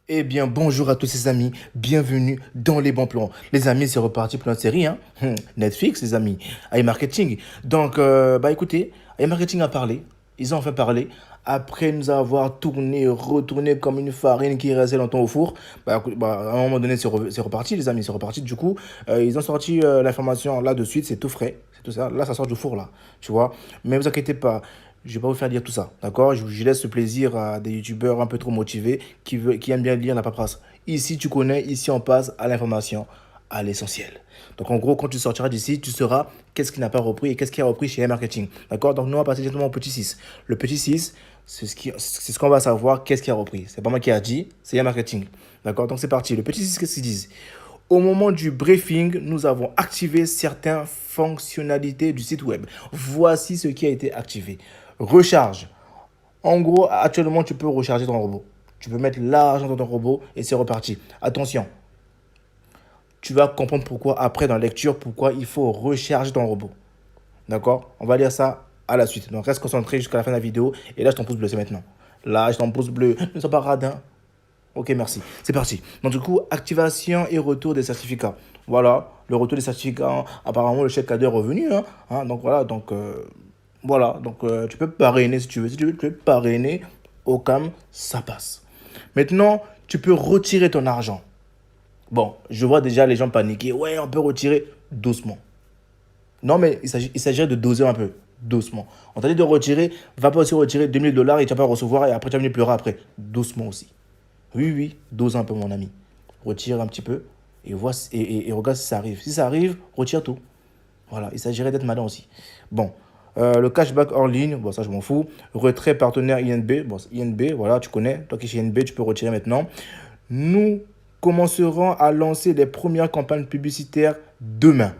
Eh bien, bonjour à tous les amis, bienvenue dans les bons plans. Les amis, c'est reparti pour notre série, hein. Netflix, les amis, iMarketing. Donc, écoutez, iMarketing a parlé, ils ont enfin parlé. Après nous avoir tourné, retourné comme une farine qui restait longtemps au four, à un moment donné, c'est reparti, les amis, c'est reparti. Du coup, ils ont sorti l'information là de suite, c'est tout frais, c'est tout ça. Là, ça sort du four, là, tu vois. Mais vous inquiétez pas, je vais pas vous faire dire tout ça, d'accord? Je laisse ce plaisir à des youtubeurs un peu trop motivés qui aiment bien lire la paperasse. Ici, tu connais, ici, on passe à l'information, à l'essentiel. Donc, en gros, quand tu sortiras d'ici, tu sauras qu'est-ce qui n'a pas repris et qu'est-ce qui a repris chez marketing. D'accord? Donc, nous, on va passer directement au petit 6. Le petit 6, c'est ce qu'on va savoir, qu'est-ce qui a repris. C'est pas moi qui a dit, c'est marketing. D'accord? Donc, c'est parti. Le petit 6, qu'est-ce qu'ils disent? Au moment du briefing, nous avons activé certaines fonctionnalités du site web. Voici ce qui a été activé. Recharge. En gros, actuellement, tu peux recharger ton robot. Tu peux mettre l'argent dans ton robot et c'est reparti. Attention, tu vas comprendre pourquoi après dans la lecture, pourquoi il faut recharger ton robot. D'accord? On va lire ça à la suite. Donc reste concentré jusqu'à la fin de la vidéo. Et là, je t'en pouce bleu, c'est maintenant. Là, je t'en pouce bleu. Ne sois pas radin. Ok, merci. C'est parti. Donc du coup, activation et retour des certificats. Voilà, le retour des certificats. Apparemment, le chèque cadeau est revenu. Donc voilà, tu peux parrainer si tu veux. Si tu veux, tu peux parrainer au CAM, ça passe. Maintenant, tu peux retirer ton argent. Bon, je vois déjà les gens paniquer. Ouais, on peut retirer doucement. Non, mais il s'agirait de doser un peu, doucement. On t'a dit de retirer, va pas aussi retirer 2000 $ et tu vas pas recevoir et après tu vas venir pleurer après. Doucement aussi. Oui, oui, dose un peu, mon ami. Retire un petit peu et, vois, et regarde si ça arrive. Si ça arrive, retire tout. Voilà, il s'agirait d'être malin aussi. Bon, le cashback hors ligne, bon, ça je m'en fous. Retrait partenaire INB, bon, INB, voilà, tu connais. Toi qui es chez INB, tu peux retirer maintenant. Nous commencerons à lancer les premières campagnes publicitaires demain.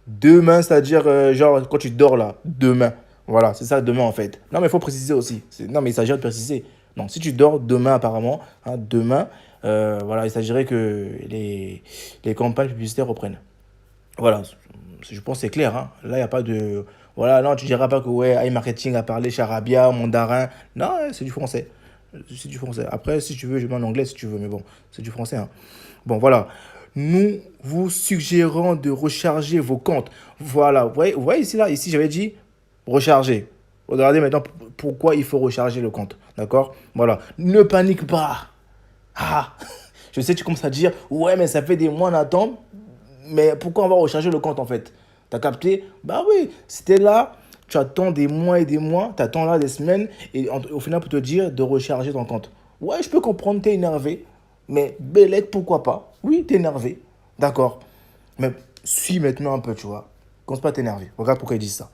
Demain, c'est-à-dire, genre, quand tu dors là, demain. Voilà, c'est ça demain en fait. Non, mais il faut préciser aussi. Non, mais il s'agit de préciser. Non, si tu dors demain, apparemment, demain, voilà, il s'agirait que les campagnes publicitaires reprennent. Voilà, je pense que c'est clair. Hein. Là, il n'y a pas de. Voilà, non, tu ne diras pas que ouais, iMarketing a parlé charabia, mandarin. Non, c'est du français. C'est du français. Après, si tu veux, je mets en anglais si tu veux, mais bon, c'est du français. Hein. Bon, voilà. Nous vous suggérons de recharger vos comptes. Voilà, vous voyez ici, là, ici, j'avais dit recharger. Regardez maintenant pourquoi il faut recharger le compte. D'accord? Voilà. Ne panique pas. Ah, je sais, tu commences à dire, ouais, mais ça fait des mois, on attend. Mais pourquoi on va recharger le compte en fait? T'as capté? Bah oui, c'était là, tu attends des mois et des mois, tu attends là des semaines, et au final, pour te dire de recharger ton compte. Ouais, je peux comprendre, t'es énervé, mais Bellec, pourquoi pas? Oui, t'es énervé, d'accord. Mais suis maintenant un peu, tu vois. Commence pas à t'énerver. Regarde pourquoi ils disent ça.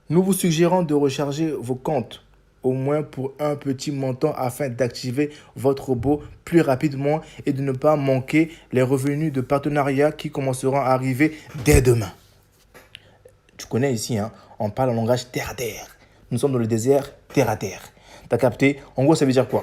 Nous vous suggérons de recharger vos comptes au moins pour un petit montant afin d'activer votre robot plus rapidement et de ne pas manquer les revenus de partenariat qui commenceront à arriver dès demain. Tu connais ici, hein, on parle en langage terre à terre. Nous sommes dans le désert terre à terre. T'as capté? En gros, ça veut dire quoi?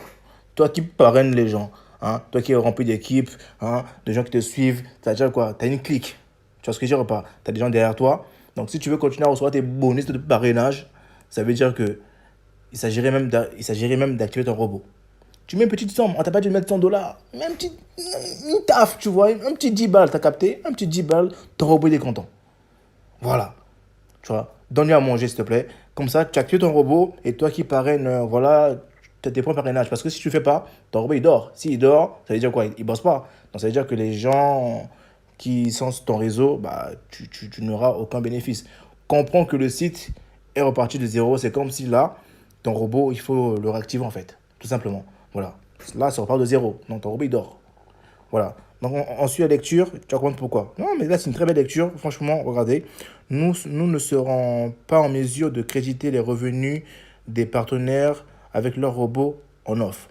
Toi qui parraines les gens, hein, toi qui es rempli d'équipes, hein, de gens qui te suivent, ça veut dire quoi? Tu as une clique. Tu vois ce que je veux dire ou pas? Tu as des gens derrière toi. Donc, si tu veux continuer à recevoir tes bonus de parrainage, ça veut dire que il s'agirait même d'activer ton robot. Tu mets une petite somme, on t'a pas dit de mettre 100 $, mais une taf, tu vois, un petit 10 balles, t'as capté? Un petit 10 balles, ton robot il est content. Voilà, tu vois, donne-lui à manger s'il te plaît. Comme ça, tu actives ton robot et toi qui parraines, voilà, tu as tes points parrainage. Parce que si tu ne fais pas, ton robot il dort. S'il dort, ça veut dire quoi? Il bosse pas. Donc ça veut dire que les gens qui sont sur ton réseau, bah, tu n'auras aucun bénéfice. Comprends que le site est reparti de zéro. C'est comme si là, ton robot, il faut le réactiver en fait. Tout simplement. Voilà. Là, ça repart de zéro. Donc ton robot il dort. Voilà. Donc, on suit la lecture, tu vas comprendre pourquoi. Non, mais là, c'est une très belle lecture. Franchement, regardez. Nous ne serons pas en mesure de créditer les revenus des partenaires avec leurs robots en offre.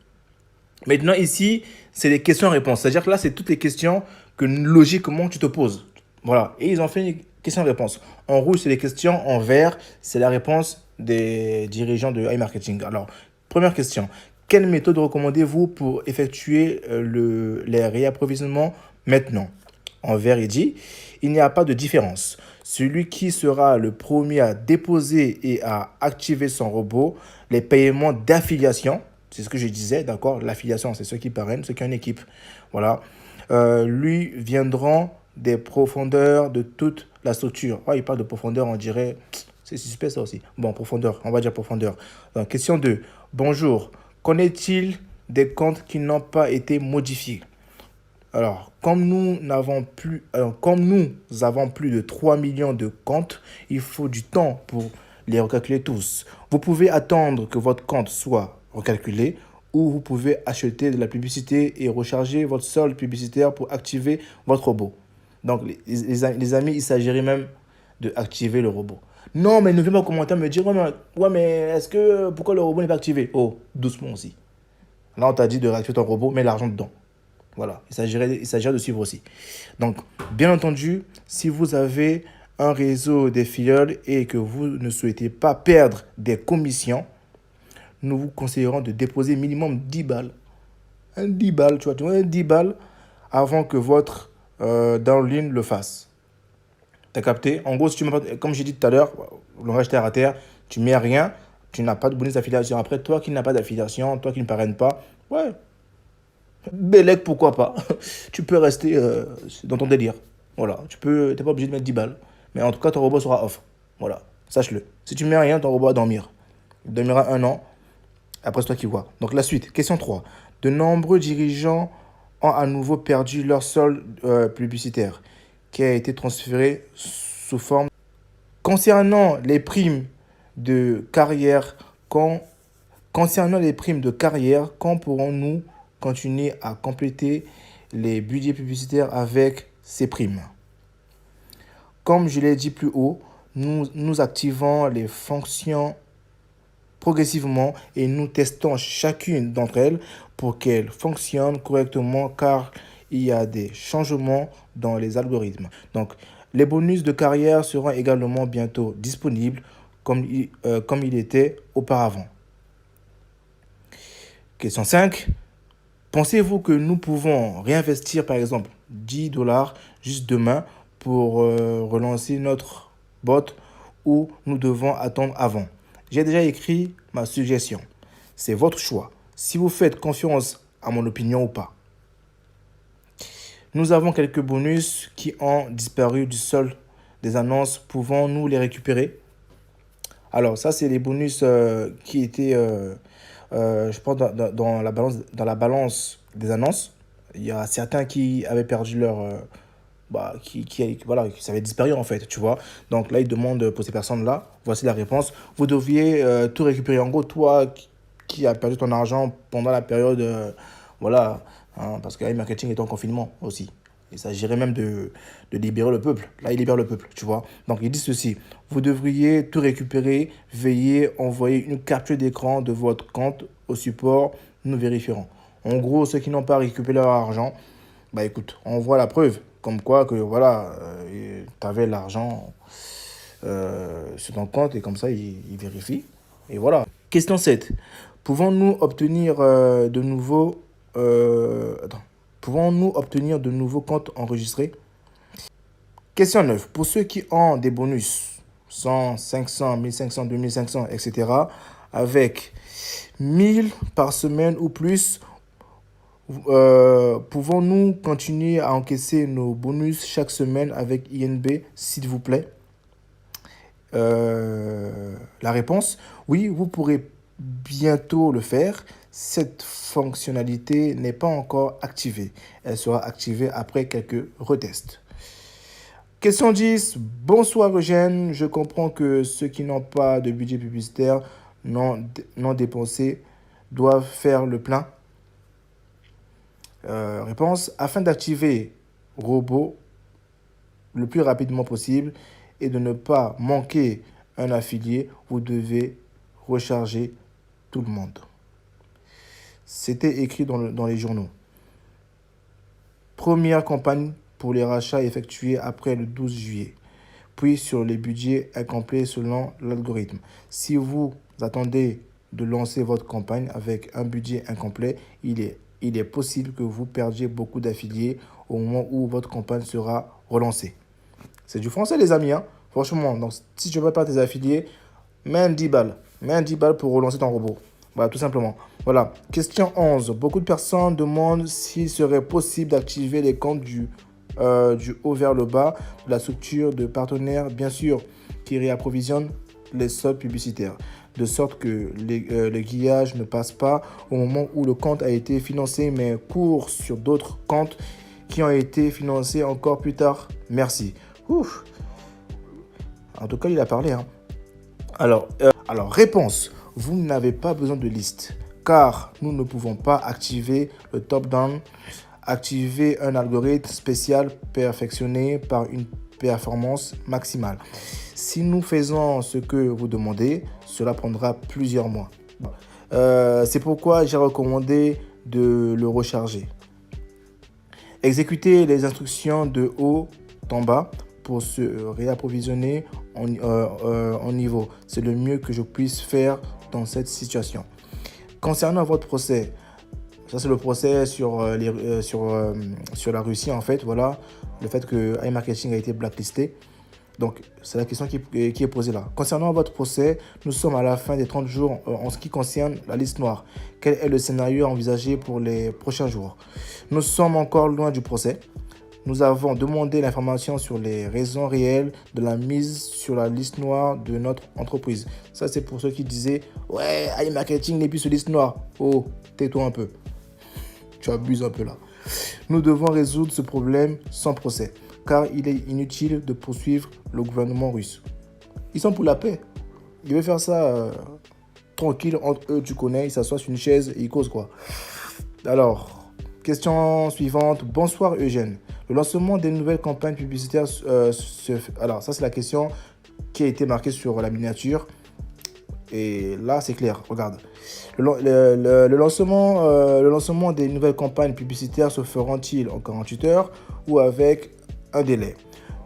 Maintenant, ici, c'est des questions-réponses. C'est-à-dire que là, c'est toutes les questions que logiquement tu te poses. Voilà. Et ils ont fait une question-réponse. En rouge, c'est les questions. En vert, c'est la réponse des dirigeants de iMarketing. Alors, première question. Quelle méthode recommandez-vous pour effectuer les réapprovisionnements maintenant? En vert, il dit, il n'y a pas de différence. Celui qui sera le premier à déposer et à activer son robot, les paiements d'affiliation, C'est ce que je disais, d'accord? L'affiliation, c'est ceux qui parrainent, ceux qui ont une équipe. Voilà. Lui viendront des profondeurs de toute la structure. Oh, il parle de profondeur, on dirait... C'est suspect ça aussi. Bon, profondeur, on va dire profondeur. Donc, question 2. Bonjour. Qu'en est-il des comptes qui n'ont pas été modifiés? Alors, comme nous avons plus de 3 millions de comptes, il faut du temps pour les recalculer tous. Vous pouvez attendre que votre compte soit recalculé ou vous pouvez acheter de la publicité et recharger votre solde publicitaire pour activer votre robot. Donc, les amis, il s'agirait même d'activer le robot. Non, mais ne viens pas commenter me dire, ouais, mais pourquoi le robot n'est pas activé? Oh, doucement aussi. Là, on t'a dit de réactiver ton robot, mets l'argent dedans. Voilà, il s'agirait de suivre aussi. Donc, bien entendu, si vous avez un réseau des filleuls et que vous ne souhaitez pas perdre des commissions, nous vous conseillerons de déposer minimum 10 balles. Un 10 balles, tu vois, un 10 balles avant que votre downline le fasse. T'as capté? En gros, si tu mets pas, comme j'ai dit tout à l'heure, le reste terre à terre, tu mets rien, tu n'as pas de bonus d'affiliation. Après, toi qui n'as pas d'affiliation, toi qui ne parraines pas, ouais, Bellec, pourquoi pas. Tu peux rester dans ton délire. Voilà, t'es pas obligé de mettre 10 balles. Mais en tout cas, ton robot sera off. Voilà, sache-le. Si tu mets rien, ton robot va dormir. Il dormira 1 an. Après, c'est toi qui vois. Donc, la suite. Question 3. De nombreux dirigeants ont à nouveau perdu leur solde publicitaire qui a été transféré sous forme. Concernant les primes de carrière, quand pourrons-nous continuer à compléter les budgets publicitaires avec ces primes? Comme je l'ai dit plus haut, nous activons les fonctions progressivement et nous testons chacune d'entre elles pour qu'elles fonctionnent correctement car il y a des changements dans les algorithmes. Donc, les bonus de carrière seront également bientôt disponibles comme il était auparavant. Question 5. Pensez-vous que nous pouvons réinvestir par exemple 10 dollars juste demain pour relancer notre bot ou nous devons attendre avant? J'ai déjà écrit ma suggestion. C'est votre choix. Si vous faites confiance à mon opinion ou pas. Nous avons quelques bonus qui ont disparu du solde des annonces. Pouvons-nous les récupérer? Alors, ça, c'est les bonus qui étaient, je pense, dans la balance des annonces. Il y a certains qui avaient perdu leur... voilà, ça avait disparu en fait, tu vois. Donc là, ils demandent pour ces personnes-là, voici la réponse. Vous deviez tout récupérer. En gros, toi qui as perdu ton argent pendant la période, voilà, hein, parce que marketing est en confinement aussi. Il s'agirait même de libérer le peuple. Là, il libère le peuple, tu vois. Donc, il dit ceci. Vous devriez tout récupérer. Veuillez envoyer une capture d'écran de votre compte au support. Nous vérifierons. En gros, ceux qui n'ont pas récupéré leur argent, bah écoute, on voit la preuve. Comme quoi que, voilà, tu avais l'argent sur ton compte et comme ça, il vérifie. Et voilà. Question 7. Pouvons-nous obtenir de nouveaux... Pouvons-nous obtenir de nouveaux comptes enregistrés? Question 9. Pour ceux qui ont des bonus 100, 500, 1500, 2500, etc. avec 1000 par semaine ou plus, pouvons-nous continuer à encaisser nos bonus chaque semaine avec INB, s'il vous plaît? La réponse, oui, vous pourrez bientôt le faire. Cette fonctionnalité n'est pas encore activée. Elle sera activée après quelques retests. Question 10. Bonsoir Eugène. Je comprends que ceux qui n'ont pas de budget publicitaire non dépensé doivent faire le plein. Réponse. Afin d'activer robot le plus rapidement possible et de ne pas manquer un affilié, vous devez recharger tout le monde. C'était écrit dans les journaux. Première campagne pour les rachats effectués après le 12 juillet. Puis sur les budgets incomplets selon l'algorithme. Si vous attendez de lancer votre campagne avec un budget incomplet, il est possible que vous perdiez beaucoup d'affiliés au moment où votre campagne sera relancée. C'est du français les amis, hein? Franchement, donc si tu ne veux pas tes affiliés, mets un 10 balles. Mets un 10 balles pour relancer ton robot. Voilà, tout simplement. Voilà. Question 11. Beaucoup de personnes demandent s'il serait possible d'activer les comptes du haut vers le bas de la structure de partenaires, bien sûr, qui réapprovisionnent les slots publicitaires, de sorte que le guillage ne passe pas au moment où le compte a été financé, mais court sur d'autres comptes qui ont été financés encore plus tard. Merci. Ouf. En tout cas, il a parlé. Hein. Alors, réponse. Vous n'avez pas besoin de liste, car nous ne pouvons pas activer le top-down, activer un algorithme spécial perfectionné par une performance maximale. Si nous faisons ce que vous demandez, cela prendra plusieurs mois. C'est pourquoi j'ai recommandé de le recharger. Exécutez les instructions de haut en bas pour se réapprovisionner en niveau. C'est le mieux que je puisse faire dans cette situation. Concernant votre procès, ça c'est le procès sur la Russie en fait, voilà, le fait que iMarketing a été blacklisté. Donc c'est la question qui est posée là. Concernant votre procès, nous sommes à la fin des 30 jours en ce qui concerne la liste noire. Quel est le scénario envisagé pour les prochains jours? Nous sommes encore loin du procès. Nous avons demandé l'information sur les raisons réelles de la mise sur la liste noire de notre entreprise. Ça, c'est pour ceux qui disaient « Ouais, iMarketing n'est plus sur liste noire. » Oh, tais-toi un peu. Tu abuses un peu là. Nous devons résoudre ce problème sans procès, car il est inutile de poursuivre le gouvernement russe. Ils sont pour la paix. Ils veulent faire ça tranquille entre eux, tu connais. Ils s'assoient sur une chaise et ils causent quoi. Alors, question suivante. Bonsoir Eugène. Le lancement des nouvelles campagnes publicitaires alors, ça, c'est la question qui a été marquée sur la miniature. Et là, c'est clair. Regarde. Le lancement des nouvelles campagnes publicitaires se feront-ils en 48 heures ou avec un délai?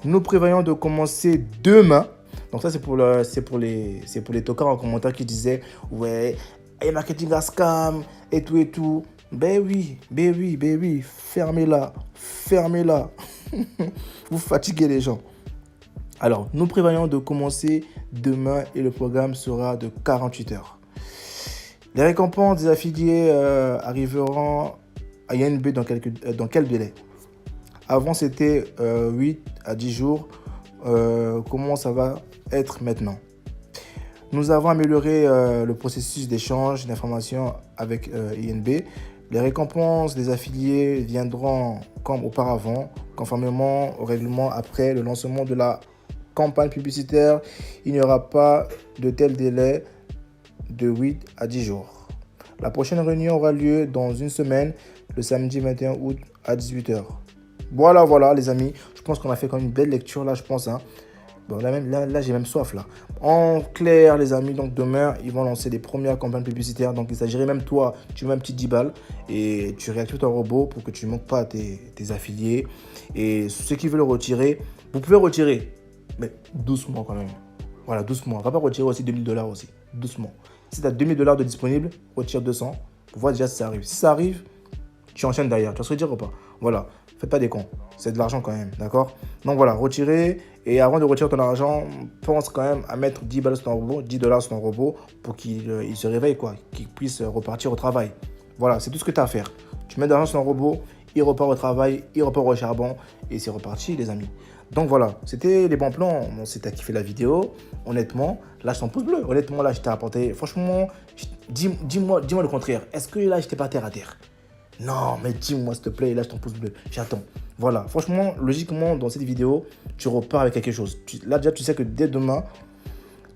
Nous prévoyons de commencer demain. Donc, ça, c'est pour les tocards en commentaire qui disaient ouais, iMarketing a scam et tout et tout. Ben oui, fermez-la. Vous fatiguez les gens. Alors, nous prévoyons de commencer demain et le programme sera de 48 heures. Les récompenses des affiliés arriveront à INB dans quel délai? Avant, c'était 8 à 10 jours. Comment ça va être maintenant? Nous avons amélioré le processus d'échange d'informations avec INB. Les récompenses des affiliés viendront comme auparavant, conformément au règlement après le lancement de la campagne publicitaire. Il n'y aura pas de tel délai de 8 à 10 jours. La prochaine réunion aura lieu dans une semaine, le samedi 21 août à 18 h. Voilà les amis, je pense qu'on a fait quand même une belle lecture là, je pense. Hein. Bon, là j'ai même soif là. En clair les amis, donc demain ils vont lancer les premières campagnes publicitaires. Donc il s'agirait même toi, tu mets un petit 10 balles et tu réactives ton robot pour que tu ne manques pas tes affiliés. Et ceux qui veulent retirer, vous pouvez retirer, mais doucement quand même. Voilà, doucement. On ne va pas retirer aussi 2000 $ aussi, doucement. Si tu as 2000 $ de disponible, retire 200 pour voir déjà si ça arrive. Si ça arrive, tu enchaînes derrière. Tu vas se dire ou pas? Voilà, faites pas des cons. C'est de l'argent quand même, d'accord? Donc voilà, retirez. Et avant de retirer ton argent, pense quand même à mettre 10 balles sur ton robot, 10 $ sur ton robot pour qu'il se réveille, quoi, qu'il puisse repartir au travail. Voilà, c'est tout ce que tu as à faire. Tu mets de l'argent sur ton robot, il repart au travail, il repart au charbon et c'est reparti, les amis. Donc voilà, c'était les bons plans. Bon, si tu as kiffé la vidéo, honnêtement, lâche ton pouce bleu. Honnêtement, là, je t'ai apporté. Franchement, dis-moi le contraire. Est-ce que là, je t'ai pas terre à terre? Non, mais dis-moi, s'il te plaît, lâche ton pouce bleu. J'attends. Voilà, franchement, logiquement, dans cette vidéo, tu repars avec quelque chose. Là, déjà, tu sais que dès demain,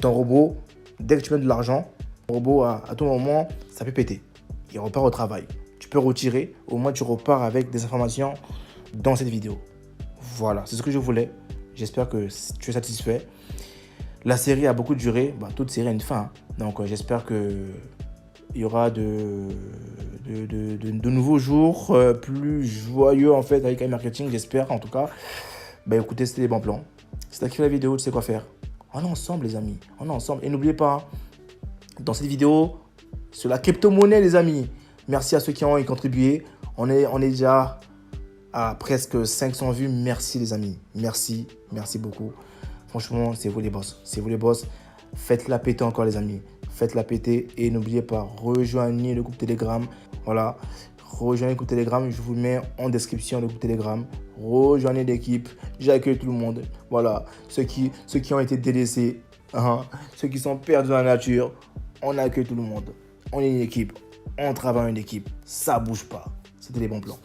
ton robot, dès que tu mets de l'argent, ton robot, à tout moment, ça peut péter. Il repart au travail. Tu peux retirer. Au moins, tu repars avec des informations dans cette vidéo. Voilà, c'est ce que je voulais. J'espère que tu es satisfait. La série a beaucoup duré. Bah, toute série a une fin. Hein. Donc, j'espère qu'il y aura de nouveaux jours plus joyeux en fait avec iMarketing. J'espère en tout cas. Bah, écoutez, c'était les bons plans. Si tu as kiffé la vidéo, tu sais quoi faire. On est ensemble, les amis. On est ensemble. Et n'oubliez pas, hein, dans cette vidéo, sur la crypto-monnaie, les amis. Merci à ceux qui ont y contribué. On est déjà à presque 500 vues. Merci les amis. Merci beaucoup. Franchement, c'est vous les boss. C'est vous les boss. Faites-la péter encore les amis. faites-la péter. Et n'oubliez pas, rejoignez le groupe Telegram. Voilà, rejoignez le groupe Telegram. Je vous mets en description le groupe Telegram. Rejoignez l'équipe. J'accueille tout le monde. Voilà, ceux qui ont été délaissés, ceux qui sont perdus dans la nature, on accueille tout le monde. On est une équipe. On travaille en équipe. Ça bouge pas. C'était les bons plans.